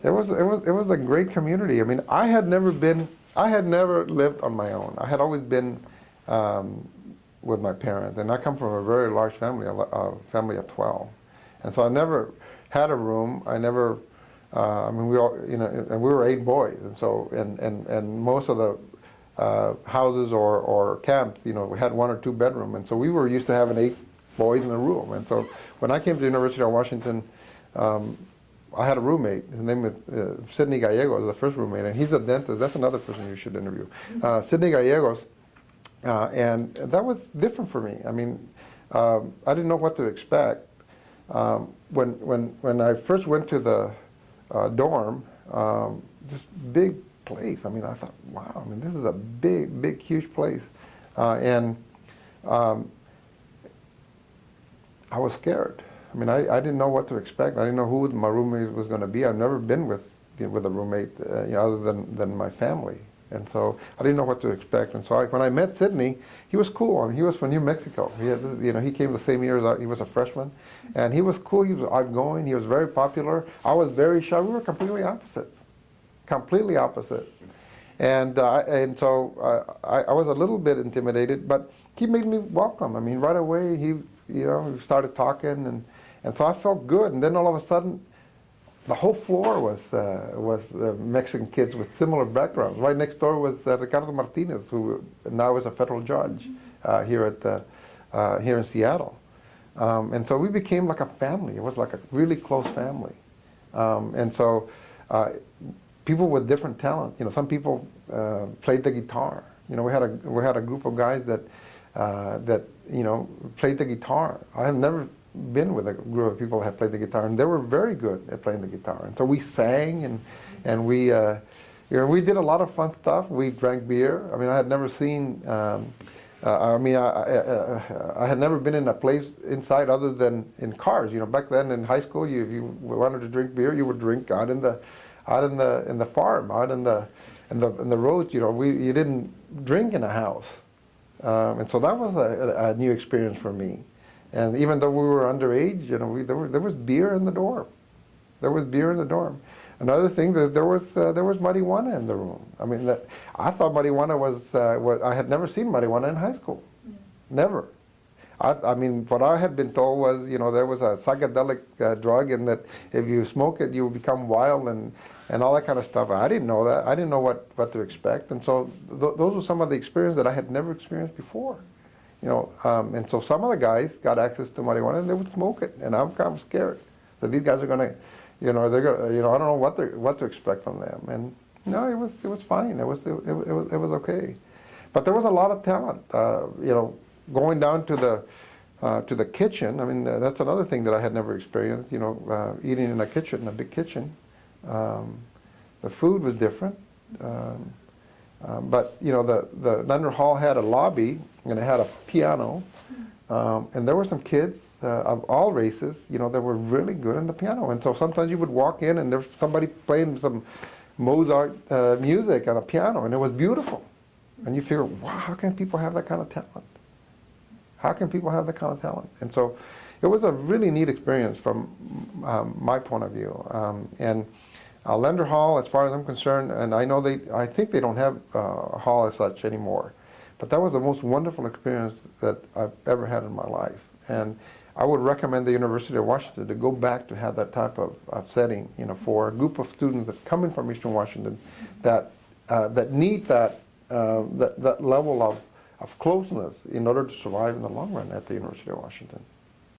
It was a great community. I mean, I had never lived on my own. I had always been with my parents, and I come from a very large family, a family of 12, and so I never had a room. I never. I mean, we all, and we were 8 boys, and so and most of the houses or camps, we had 1 or 2 bedroom, and so we were used to having 8 boys in a room. And so when I came to the University of Washington, I had a roommate. His name is Sidney Gallegos, was the first roommate, and he's a dentist. That's another person you should interview. Sidney Gallegos, and that was different for me. I mean, I didn't know what to expect. When I first went to the dorm, this big place. I mean, I thought, wow, I mean, this is a big, huge place. And I was scared. I mean, I didn't know what to expect. I didn't know who my roommate was going to be. I've never been with a roommate other than my family. And so I didn't know what to expect. And so when I met Sidney, he was cool. I mean, he was from New Mexico. He came the same year as he was a freshman. And he was cool. He was outgoing. He was very popular. I was very shy. We were completely opposites. Completely opposite. And so I was a little bit intimidated, but he made me welcome. I mean, right away he we started talking, and so I felt good. And then all of a sudden, the whole floor was Mexican kids with similar backgrounds. Right next door was Ricardo Martinez, who now is a federal judge here in Seattle. And so we became like a family. It was like a really close family. And so people with different talent. Some people played the guitar. We had a group of guys that played the guitar. I have never been with a group of people that have played the guitar, and they were very good at playing the guitar. And so we sang, and we we did a lot of fun stuff. We drank beer. I mean, I had never seen. I had never been in a place inside other than in cars. Back then in high school, if you wanted to drink beer, you would drink out in the farm, out in the roads. You didn't drink in a house, and so that was a new experience for me. And even though we were underage, there was beer in the dorm. There was beer in the dorm. Another thing, that there was marijuana in the room. I mean, I thought marijuana was I had never seen marijuana in high school, never. I mean, what I had been told was, there was a psychedelic drug, and that if you smoke it, you will become wild and all that kind of stuff. I didn't know that. I didn't know what to expect, and so those were some of the experiences that I had never experienced before. And so some of the guys got access to marijuana and they would smoke it, and I'm kind of scared. So these guys are gonna, they're gonna, I don't know what to expect from them. And no, it was fine. It was okay. But there was a lot of talent. Going down to the kitchen. I mean, that's another thing that I had never experienced. Eating in a kitchen, a big kitchen. The food was different. But the Lander Hall had a lobby, and it had a piano, and there were some kids of all races, that were really good on the piano. And so sometimes you would walk in, and there's somebody playing some Mozart music on a piano, and it was beautiful. And you figure, wow, how can people have that kind of talent? How can people have that kind of talent? And so it was a really neat experience from my point of view. And Lander Hall, as far as I'm concerned, and I think they don't have a hall as such anymore, but that was the most wonderful experience that I've ever had in my life. And I would recommend the University of Washington to go back to have that type of setting, for a group of students that come in from Eastern Washington that need that level of closeness in order to survive in the long run at the University of Washington.